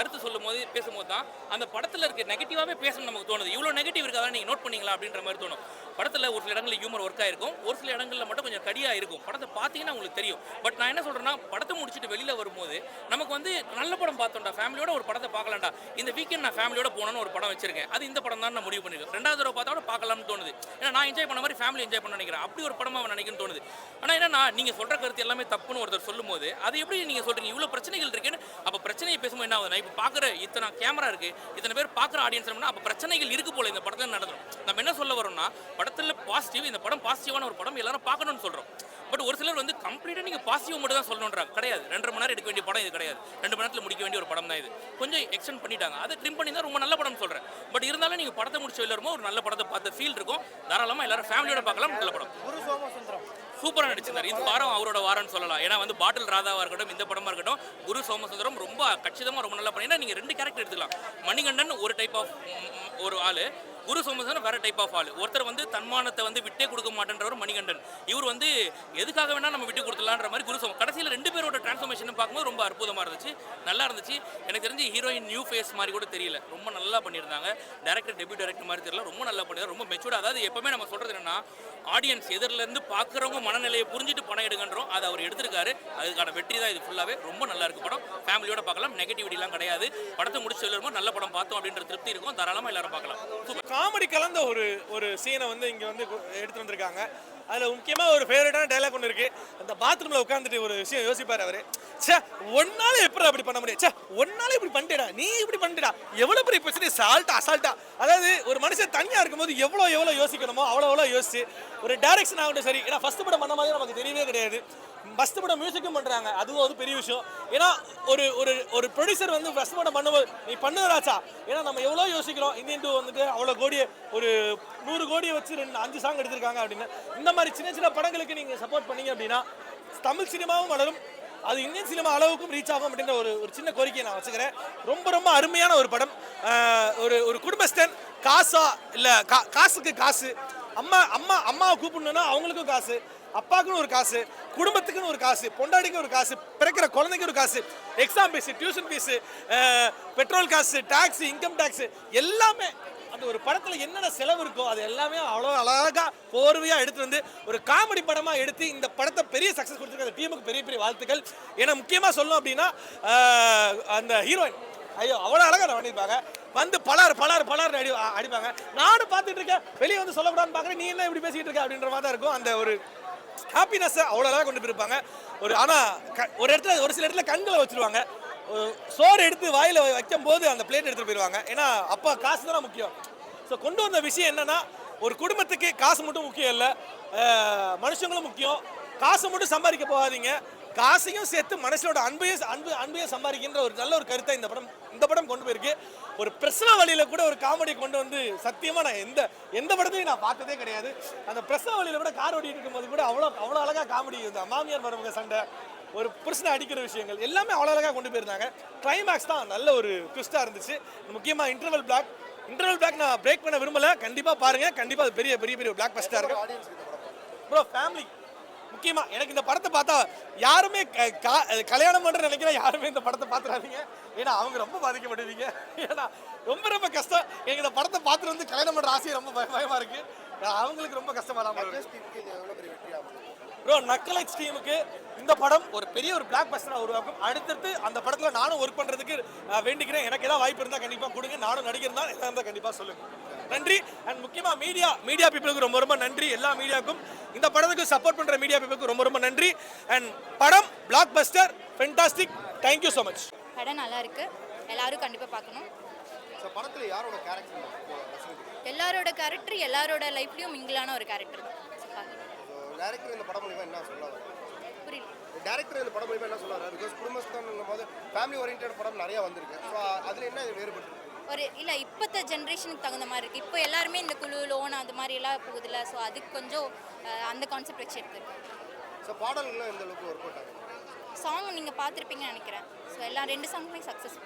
கருத்து சொல்லும்போது பேசும்போது தான் அந்த படத்தில் இருக்க நெகட்டிவாகவே பேசணும்னு நமக்கு தோணுது. இவ்வளோ நெகட்டிவ் இருக்காதான் நீங்கள் நோட் பண்ணீங்களா அப்படின்ற மாதிரி தோணும். படத்தில் ஒரு சில இடங்களில் ஹியூமர் ஒர்க் ஆயிருக்கும், ஒரு சில இடங்களில் மட்டும் கொஞ்சம் கடியாக இருக்கும். படத்தை பார்த்தீங்கன்னா உங்களுக்கு தெரியும். பட் நான் என்ன சொல்கிறேன்னா, படத்தை முடிச்சுட்டு வெளியில் வரும்போது நமக்கு வந்து நல்ல படம் பார்த்தோம்டா, ஃபேமிலியோட ஒரு படத்தை பார்க்கலாம்டா, இந்த வீக்கெண்ட் நான் ஃபேமிலியோட போகணும்னு ஒரு படம் வச்சிருக்கேன், அது இந்த படம் தான் நான் முடிவு பண்ணிருக்கேன். ரெண்டாவது தடவை பார்த்தா கூட பார்க்கலாம்னு தோணுது. ஏன்னா நான் என்ஜாய் பண்ண மாதிரி ஃபேமிலி என்ஜாய் பண்ண நினைக்கிறேன். அப்படி ஒரு படமாக அவன் நினைக்கணும்னு தோணுது. ஆனால் என்னன்னா, நீங்கள் சொல்கிற கருத்து எல்லாமே தப்புன்னு ஒருத்தர் சொல்லும்போது அது எப்படி நீங்கள் சொல்கிறீங்க? இவ்வளோ பிரச்சனைகள் இருக்குன்னு. அப்போ பிரச்சனையை பேசும்போது என்ன ஆகுதுன்னா, இப்போ பார்க்குற இத்தனை கேமரா இருக்குது, இத்தனை பேர் பார்க்குற ஆடியன்ஸ், அப்போ பிரச்சனைகள் இருக்கு போல இந்த படத்தில் நடந்துடும். நம்ம என்ன சொல்ல வரோம்னா, படத்தில் பாசிட்டிவ், இந்த படம் பாசிட்டிவான ஒரு படம், எல்லாரும் பார்க்கணும்னு சொல்கிறோம். பட் ஒரு சிலர் வந்து கம்ப்ளீட்டாக நீங்கள் பாசிட்டிவ் மட்டும் தான் சொல்லணுன்றாங்க. கிடையாது. 2.5 மணி நேரம் எடுக்க வேண்டிய படம் இது கிடையாது. 2 மணி நேரத்தில் முடிக்க வேண்டிய ஒரு படம் தான் இது. கொஞ்சம் எக்ஸ்டெண்ட் பண்ணிட்டாங்க. அதை ட்ரிம் பண்ணி தான் ரொம்ப நல்ல படம் சொல்கிறேன். பட் இருந்தாலும் நீங்கள் படத்தை முடிச்சு வெளில வரும்போது ஒரு நல்ல படத்தை பார்த்த ஃபீல் இருக்கும். தாராளமாக எல்லாரும் ஃபேமிலியோட பார்க்கலாம். நல்ல படம். சூப்பராக நடிச்சிருந்தார். இந்த வாரம் அவரோட வாரம்னு சொல்லலாம். ஏன்னா வந்து பாட்டில் ராதாவாக இருக்கட்டும், இந்த படமாக இருக்கட்டும், குரு சோமசுந்தரம் ரொம்ப கச்சிதமாக ரொம்ப நல்லா பண்ணி. ஏன்னா நீங்கள் 2 கேரக்டர் எடுத்துக்கலாம். மணிகண்டன் ஒரு டைப் ஆஃப் ஒரு ஆள், குரு சோமசுந்தரம் வேற டைப் ஆஃப் ஆள். ஒருத்தர் வந்து தன்மானத்தை வந்து விட்டே கொடுக்க மாட்டேன்றவர் மணிகண்டன். இவர் வந்து எதுக்காக வேணா நம்ம விட்டு கொடுத்துலான்ற மாதிரி குரு சோம. கடைசியில் 2 பேரோட டிரான்ஸ்ஃபர்மேஷன் பார்க்கும்போது ரொம்ப அற்புதமாக இருந்துச்சு, நல்லா இருந்துச்சு. எனக்கு தெரிஞ்சு ஹீரோயின் நியூ ஃபேஸ் மாதிரி கூட தெரியல, ரொம்ப நல்லா பண்ணியிருந்தாங்க. டேரக்டர் டெபியூ டேரக்டர் மாதிரி தெரியல, ரொம்ப நல்லா பண்ணியிருந்தாங்க, ரொம்ப மெச்சூர்டாக. அதாவது எப்பவுமே நம்ம சொல்கிறது என்னன்னா, ஆடியன்ஸ் எதிரிலேருந்து பார்க்குறவங்க மனநிலையை புரிஞ்சுட்டு படம் எடுக்கின்றோம். அதை அவர் எடுத்திருக்காரு. அதுக்கான வெற்றி தான் இது. ஃபுல்லாகவே ரொம்ப நல்லா இருக்கு படம். ஃபேமிலியோட பார்க்கலாம். நெகட்டிவிட்டிலாம் கிடையாது. படத்தை முடிச்சு சொல்லும்போது நல்ல படம் பார்த்தோம் அப்படின்ற திருப்தி இருக்கும். தாராளமாக எல்லாரும் பார்க்கலாம். காமெடி கலந்த ஒரு சீனை வந்து இங்கே வந்து எடுத்து வந்திருக்காங்க. அதில் முக்கியமாக ஒரு ஃபேவரட்டான டைலாக் ஒன்று இருக்குது. அந்த பாத்ரூமில் உட்காந்துட்டு ஒரு விஷயம் யோசிப்பார் அவர். சே, ஒன்னால எப்படி அப்படி பண்ண முடியும்? சே, ஒன்னால இப்படி பண்ணிட்டேடா, நீ இப்படி பண்ணிட்டா, எவ்வளோ பெரிய பிரச்சனை அசால்ட்டா. அதாவது ஒரு மனுஷன் தனியாக இருக்கும்போது எவ்வளோ யோசிக்கணுமோ அவ்வளோ யோசிச்சு ஒரு டைரக்ஷன் ஆகட்டும் சரி. ஏன்னா ஃபர்ஸ்ட் படம் பண்ண மாதிரி நமக்கு தெரியவே கிடையாது. ஃபர்ஸ்ட் படம் மியூசிக்கும் பண்ணுறாங்க, அதுவும் அது பெரிய விஷயம். ஏன்னா ஒரு ப்ரொடியூசர் வந்து ஃபர்ஸ்ட் படம் பண்ணும்போது நீ பண்ணுறாச்சா, ஏன்னா நம்ம எவ்வளோ யோசிக்கிறோம். இந்தியன் 2 வந்துட்டு அவ்வளோ கோடியை ஒரு 100 கோடியை வச்சு 5 சாங் எடுத்திருக்காங்க அப்படின்னு. இந்த மாதிரி சின்ன படங்களுக்கு நீங்கள் சப்போர்ட் பண்ணீங்க அப்படின்னா தமிழ் சினிமாவும் வளரும், அது இந்தியன் சினிமா அளவுக்கும் ரீச் ஆகும் அப்படின்ற ஒரு சின்ன கோரிக்கையை நான் வச்சுக்கிறேன். ரொம்ப அருமையான ஒரு படம். ஒரு குடும்பஸ்தன் காசா இல்லை காசுக்கு காசு, அம்மாவை கூப்பிடணுன்னா அவங்களுக்கும் காசு, அப்பாவுக்குன்னு ஒரு காசு, குடும்பத்துக்குன்னு ஒரு காசு, பொண்டாடிக்கு ஒரு காசு, பிறக்கிற குழந்தைக்கு ஒரு காசு, exam fees, tuition fees, petrol காசு, டாக்ஸு, இன்கம் டாக்ஸு, எல்லாமே அந்த ஒரு படத்தில் என்னென்ன செலவு இருக்கோ அது எல்லாமே அவ்வளோ அழகாக கோர்வையாக எடுத்து வந்து ஒரு காமெடி படமாக எடுத்து இந்த படத்தை பெரிய சக்ஸஸ் கொடுத்துருக்க அந்த டீமுக்கு பெரிய வாழ்த்துக்கள். ஏன்னா முக்கியமாக சொல்லணும் அப்படின்னா அந்த ஹீரோயின் ஐயோ அவ்வளோ அழகாக நான் பண்ணியிருப்பாங்க. வந்து பலார் அடிப்பாங்க. நானும் பார்த்துட்டு இருக்கேன், வெளியே வந்து சொல்லக்கூடாதுன்னு பார்க்குறேன், நீ என்ன இப்படி பேசிக்கிட்டு இருக்க அப்படின்ற மாதிரி தான் இருக்கும். அந்த ஒரு ஹாப்பினஸ்ஸை அவ்வளோ அழகாக கொண்டு போயிருப்பாங்க. ஆனால் ஒரு சில இடத்துல கண்களை வச்சுருவாங்க. சோறு எடுத்து வாயில் வைக்கும் போது அந்த பிளேட் எடுத்துகிட்டு போயிடுவாங்க. ஏன்னா அப்பா காசு தானே முக்கியம். ஸோ கொண்டு வந்த விஷயம் என்னென்னா, ஒரு குடும்பத்துக்கு காசு மட்டும் முக்கியம் இல்லை, மனுஷங்களும் முக்கியம். காசை மட்டும் சம்பாதிக்க போகாதீங்க, காசையும் சேர்த்து மனசோட அன்பையும் சம்பாதிக்கின்ற ஒரு நல்ல ஒரு கருத்தை இந்த படம் கொண்டு போயிருக்கு. ஒரு பிரசவ வழியில் கூட ஒரு காமெடி கொண்டு வந்து சத்தியமாக நான் எந்த படத்தையும் நான் பார்த்ததே கிடையாது. அந்த பிரசவ வழியில் கூட கார் ஓட்டிட்டு இருக்கும்போது கூட அவ்வளோ அழகாக காமெடி, இந்த மாமியார் மருமக சண்டை, ஒரு புருஷனை அடிக்கிற விஷயங்கள் எல்லாமே அவ்வளோ அழகாக கொண்டு போயிருந்தாங்க. கிளைமேக்ஸ் தான் நல்ல ஒரு ட்விஸ்ட்டாக இருந்துச்சு. முக்கியமாக இன்டர்வல் பிளாக் நான் பிரேக் பண்ண விரும்பலை. கண்டிப்பாக பாருங்கள், கண்டிப்பாக அது பெரிய பிளாக் பஸ்டாக இருக்கும் ப்ரோ. ஃபேமிலி முக்கியமாக எனக்கு இந்த படத்தை பார்த்தா யாருமே கல்யாணம் பண்ணுற நினைக்கிறேன், யாருமே இந்த படத்தை பார்த்துறாதீங்க. ஏன்னா அவங்க ரொம்ப பாதிக்கப்படுவீங்க. ஏன்னா ரொம்ப கஷ்டம். எனக்கு இந்த படத்தை பார்த்துட்டு வந்து கல்யாணம் பண்ணுற ஆசையை ரொம்ப பயமாக இருக்குது. அவங்களுக்கு ரொம்ப கஷ்டமாக ப்ரோ. நக்கலைட்ஸ் டீமுக்கு இந்த படம் ஒரு பெரிய பிளாக் பஸ்டராக உருவாக்கும். அடுத்தடுத்து அந்த படத்தில் நானும் ஒர்க் பண்ணுறதுக்கு வேண்டிக்கிறேன். எனக்கு ஏதாவது வாய்ப்பு இருந்தால் கண்டிப்பாக கொடுங்க. நானும் நடிகர் தான், எதாக இருந்தால் கண்டிப்பாக சொல்லுங்கள். நன்றி. அண்ட் முக்கியமாக மீடியா பீப்புளுக்கு ரொம்ப நன்றி. எல்லா மீடியாவுக்கும், இந்த படத்துக்கு சப்போர்ட் பண்ணுற மீடியா பீப்புளுக்கு ரொம்ப நன்றி. அண்ட் படம் black Bastar, fantastic. Thank you so much. படம் நல்லா இருக்கு, எல்லாரும் கண்டிப்பாக பார்க்கணும். படத்தில் யாரோட கேரக்டர்? எல்லாரோட கேரக்டர் எல்லாரோட லைஃப்லையும் மிங்கிளான ஒரு கேரக்டர் தான். டைரக்டர் இந்த படம் மூலமா என்ன சொல்லுவாங்க? புரியல. டைரக்டர் இந்த படம் மூலமா என்ன சொல்லுவாங்க? பிகாஸ் குடும்பஸ்தன்னும் போது ஃபேமிலி ஓரியன்டட் படம் நிறைய வந்திருக்கு. ஸோ அதில் என்ன வேறுபட்டு இல்லை இப்போத்த ஜென்ரேஷனுக்கு தகுந்த மாதிரி இருக்குது. இப்போ எல்லாருமே இந்த குழு லோன் அது மாதிரி எல்லாம் போகுதுல்ல. ஸோ அதுக்கு கொஞ்சம் அந்த கான்செப்ட் வச்சு எடுத்துருக்கேன். ஸோ பாடல்களும் எந்த அளவுக்கு ஒர்க் அவுட் ஆகுது? சாங் நீங்கள் பார்த்துருப்பீங்கன்னு நினைக்கிறேன். ஸோ எல்லா 2 சாங்குமே சக்ஸஸ்.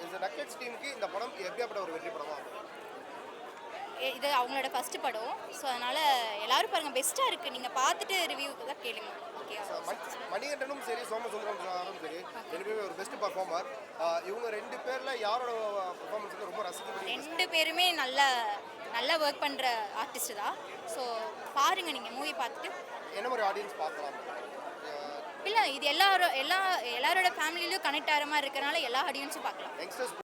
இந்த நக்கெட்ஸ் டீமுக்கு இந்த படம் எப்படியாப்பட்ட ஒரு வெற்றி படமாக இருக்கும்? இது அவங்களோட ஃபர்ஸ்ட் படம். ஸோ அதனால் எல்லோரும் பாருங்கள், பெஸ்ட்டாக இருக்குது. நீங்கள் பார்த்துட்டு ரிவ்யூ தான் கேளுங்க. ஓகே மணிகண்டனும் சரி சோமசுந்தரம் சாரும் சரி ரெண்டுமே ஒரு பெஸ்ட் பர்ஃபார்மர். இவங்க 2 பேர்ல யாரோட பர்ஃபார்மன்ஸ் வந்து ரொம்ப ரசிக்கப்படுது? 2 பேருமே நல்லா ஒர்க் பண்ணுற ஆர்டிஸ்ட் தான். ஸோ பாருங்கள் நீங்கள் மூவி பார்த்துட்டு. என்ன மாதிரி ஆடியன்ஸ் பார்க்கலாம்? இல்லை இது எல்லாரோட ஃபேமிலியிலும் கனெக்ட் ஆகிற மாதிரி இருக்கிறனால எல்லா ஆடியன்ஸும் பார்க்கலாம். யங்ஸ்டர்ஸ்